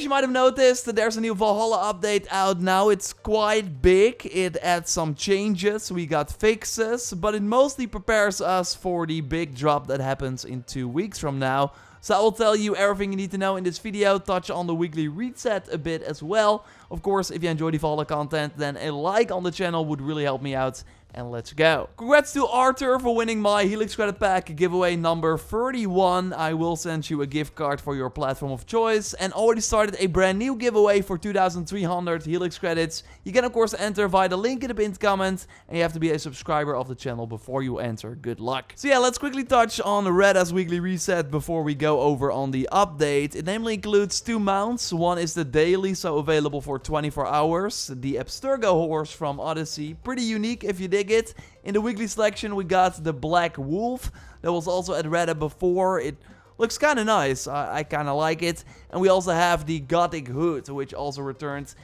you might have noticed, there's a new Valhalla update out now. It's quite big. It adds some changes. We got fixes, but it mostly prepares us for the big drop that happens in 2 weeks from now. So I will tell you everything you need to know in this video, touch on the weekly reset a bit as well. Of course, if you enjoy the Valhalla content, then a like on the channel would really help me out. And let's go. Congrats to Arthur for winning my Helix Credit Pack giveaway number 31. I will send you a gift card for your platform of choice. And already started a brand new giveaway for 2,300 Helix credits. You can of course enter via the link in the pinned comment. And you have to be a subscriber of the channel before you enter. Good luck. So yeah, let's quickly touch on Red's weekly reset before we go over on the update. It namely includes 2 mounts. One is the daily, so available for 24 hours. The Abstergo horse from Odyssey. Pretty unique if you dig it. In the weekly selection we got the Black Wolf that was also at Reddit before. It looks kind of nice, I kind of like it. And we also have the Gothic Hood, which also returns.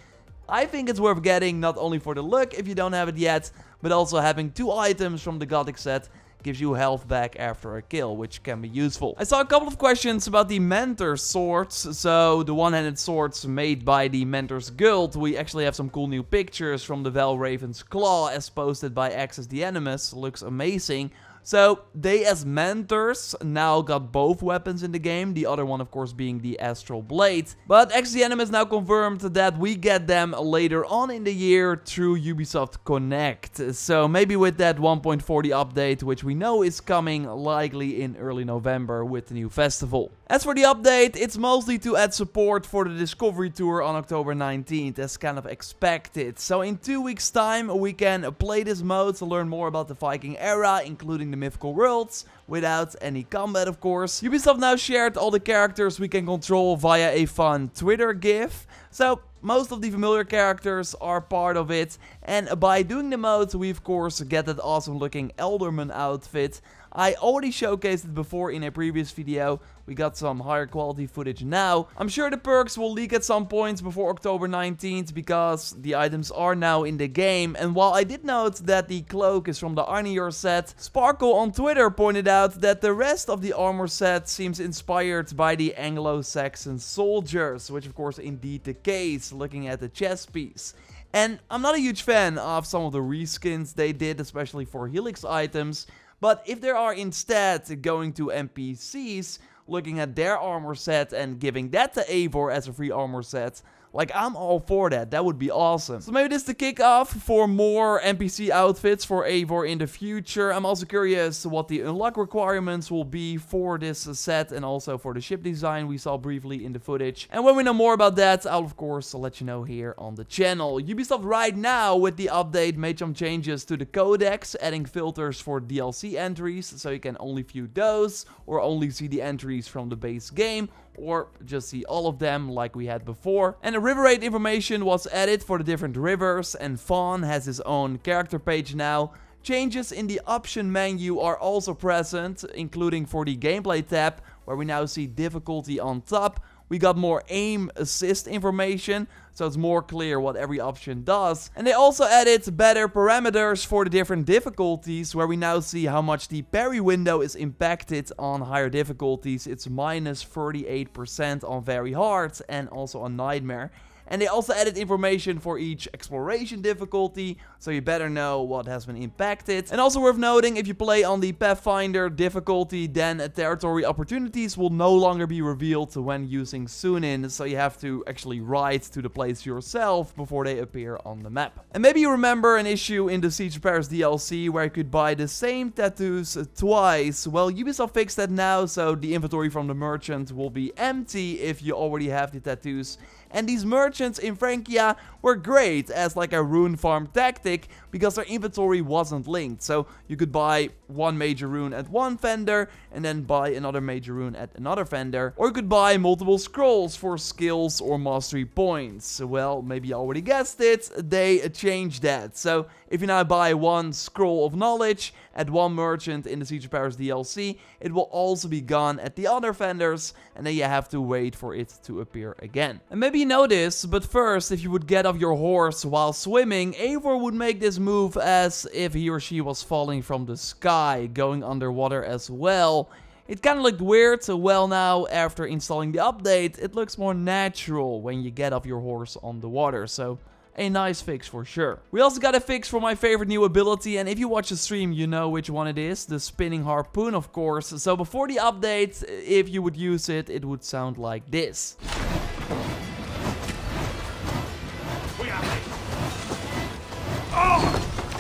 I think it's worth getting, not only for the look if you don't have it yet, but also having 2 items from the Gothic set gives you health back after a kill, which can be useful. I saw a couple of questions about the Mentor swords. So the one-handed swords made by the Mentor's Guild. We actually have some cool new pictures from the Valraven's Claw as posted by Access the Animus. Looks amazing. So, they as mentors now got both weapons in the game, the other one of course being the Astral Blade. But XDNM has now confirmed that we get them later on in the year through Ubisoft Connect. So maybe with that 1.40 update, which we know is coming likely in early November with the new festival. As for the update, it's mostly to add support for the Discovery Tour on October 19th, as kind of expected. So in 2 weeks time we can play this mode to learn more about the Viking era, including the mythical worlds, without any combat of course. Ubisoft now shared all the characters we can control via a fun Twitter GIF. So most of the familiar characters are part of it, and by doing the mode we of course get that awesome looking Elderman outfit. I already showcased it before in a previous video. We got some higher quality footage now. I'm sure the perks will leak at some point before October 19th because the items are now in the game. And while I did note that the cloak is from the Arnior set, Sparkle on Twitter pointed out that the rest of the armor set seems inspired by the Anglo-Saxon soldiers, which of course indeed the case, looking at the chest piece. And I'm not a huge fan of some of the reskins they did, especially for Helix items. But if they are instead going to NPCs, looking at their armor set and giving that to Eivor as a free armor set, like, I'm all for that. That would be awesome. So maybe this is the kickoff for more NPC outfits for Eivor in the future. I'm also curious what the unlock requirements will be for this set and also for the ship design we saw briefly in the footage. And when we know more about that, I'll of course let you know here on the channel. Ubisoft right now with the update made some changes to the codex, adding filters for DLC entries, so you can only view those or only see the entries from the base game, or just see all of them like we had before. And the river rate information was added for the different rivers, and Fawn has his own character page now. Changes in the option menu are also present, including for the gameplay tab, where we now see difficulty on top. We got more aim assist information, so it's more clear what every option does. And they also added better parameters for the different difficulties, where we now see how much the parry window is impacted on higher difficulties. It's minus 38% on very hard and also on nightmare. And they also added information for each exploration difficulty, so you better know what has been impacted. And also worth noting, if you play on the Pathfinder difficulty, then territory opportunities will no longer be revealed when using Sunin, so you have to actually ride to the place yourself before they appear on the map. And maybe you remember an issue in the Siege of Paris DLC where you could buy the same tattoos twice. Well, Ubisoft fixed that now, so the inventory from the merchant will be empty if you already have the tattoos. And these merchants in Francia were great as like a rune farm tactic because their inventory wasn't linked. So you could buy one major rune at one vendor and then buy another major rune at another vendor. Or you could buy multiple scrolls for skills or mastery points. Well, maybe you already guessed it, they changed that. So if you now buy one scroll of knowledge at one merchant in the Siege of Paris DLC, it will also be gone at the other vendors, and then you have to wait for it to appear again. And maybe you know this, but first, if you would get off your horse while swimming, Eivor would make this move as if he or she was falling from the sky, going underwater as well. It kind of looked weird, so well now, after installing the update, it looks more natural when you get off your horse on the water, so a nice fix for sure. We also got a fix for my favorite new ability, and if you watch the stream, you know which one it is. The spinning harpoon, of course. So before the update, if you would use it, it would sound like this.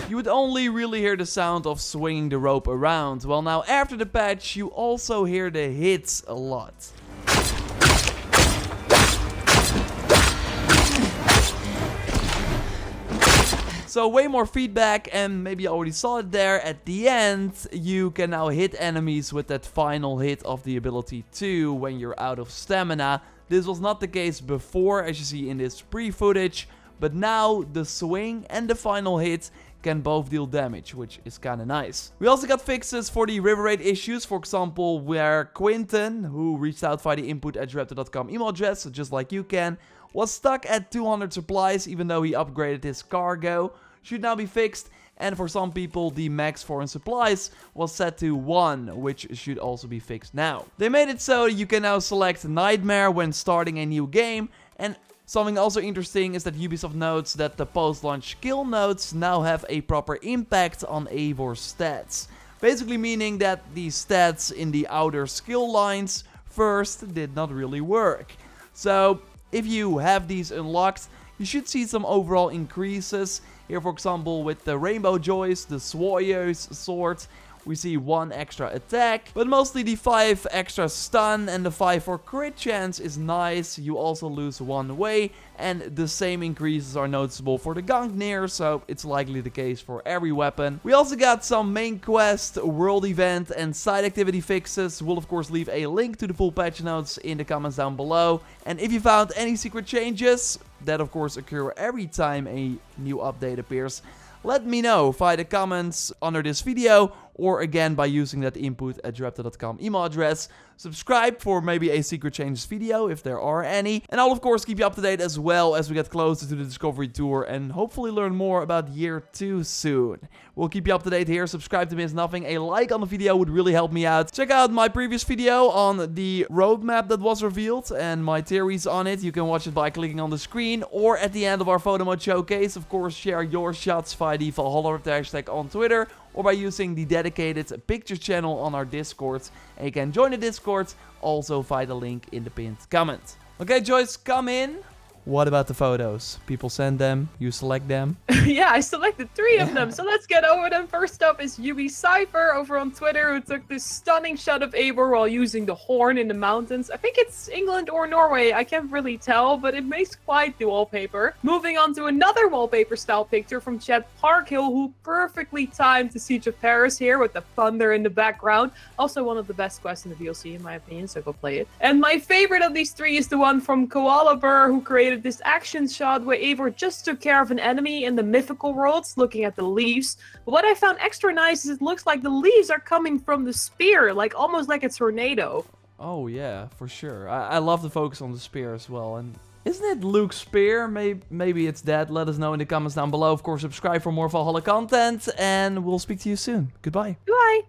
You would only really hear the sound of swinging the rope around. Well, now after the patch, you also hear the hits a lot. So way more feedback, and maybe you already saw it there. At the end, you can now hit enemies with that final hit of the ability too when you're out of stamina. This was not the case before, as you see in this pre-footage, but now the swing and the final hit can both deal damage, which is kinda nice. We also got fixes for the river raid issues, for example, where Quinton, who reached out via the input@joraptor.com email address, just like you can, was stuck at 200 supplies even though he upgraded his cargo, should now be fixed. And for some people, the max foreign supplies was set to 1, which should also be fixed now. They made it so you can now select Nightmare when starting a new game, and something also interesting is that Ubisoft notes that the post-launch skill notes now have a proper impact on Eivor's stats. Basically meaning that the stats in the outer skill lines first did not really work. So if you have these unlocked, you should see some overall increases. Here, for example, with the Rainbow Joys, the Swarrior's Sword, we see 1 extra attack, but mostly the 5 extra stun and the 5 for crit chance is nice. You also lose 1 way, and the same increases are noticeable for the Gungnir, so it's likely the case for every weapon. We also got some main quest, world event, and side activity fixes. We'll of course leave a link to the full patch notes in the comments down below. And if you found any secret changes, that of course occur every time a new update appears, let me know via the comments under this video, or again by using that input@joraptor.com email address. Subscribe for maybe a secret changes video if there are any. And I'll of course keep you up to date as well as we get closer to the Discovery Tour and hopefully learn more about year 2 soon. We'll keep you up to date here. Subscribe to miss nothing. A like on the video would really help me out. Check out my previous video on the roadmap that was revealed and my theories on it. You can watch it by clicking on the screen, or at the end of our photo mode showcase. Of course, share your shots via the Valhalla hashtag on Twitter, or by using the dedicated pictures channel on our Discord. And you can join the Discord also via the link in the pinned comment. Okay, Joyce, come in. What about the photos? People send them, you select them? Yeah, I selected 3 of them, so let's get over them. First up is ubisoft over on Twitter, who took this stunning shot of Eivor while using the horn in the mountains. I think it's England or Norway, I can't really tell, but it makes quite the wallpaper. Moving on to another wallpaper style picture from Chad Parkhill, who perfectly timed the Siege of Paris here with the thunder in the background. Also one of the best quests in the DLC in my opinion, so go play it. And my favorite of these 3 is the one from Koala Burr, who created this action shot where Eivor just took care of an enemy in the mythical worlds, looking at the leaves. But what I found extra nice is it looks like the leaves are coming from the spear, like almost like a tornado. Oh yeah, for sure. I love the focus on the spear as well. And isn't it Luke's spear? Maybe it's that. Let us know in the comments down below. Of course, subscribe for more Valhalla content, and we'll speak to you soon. Goodbye. Goodbye.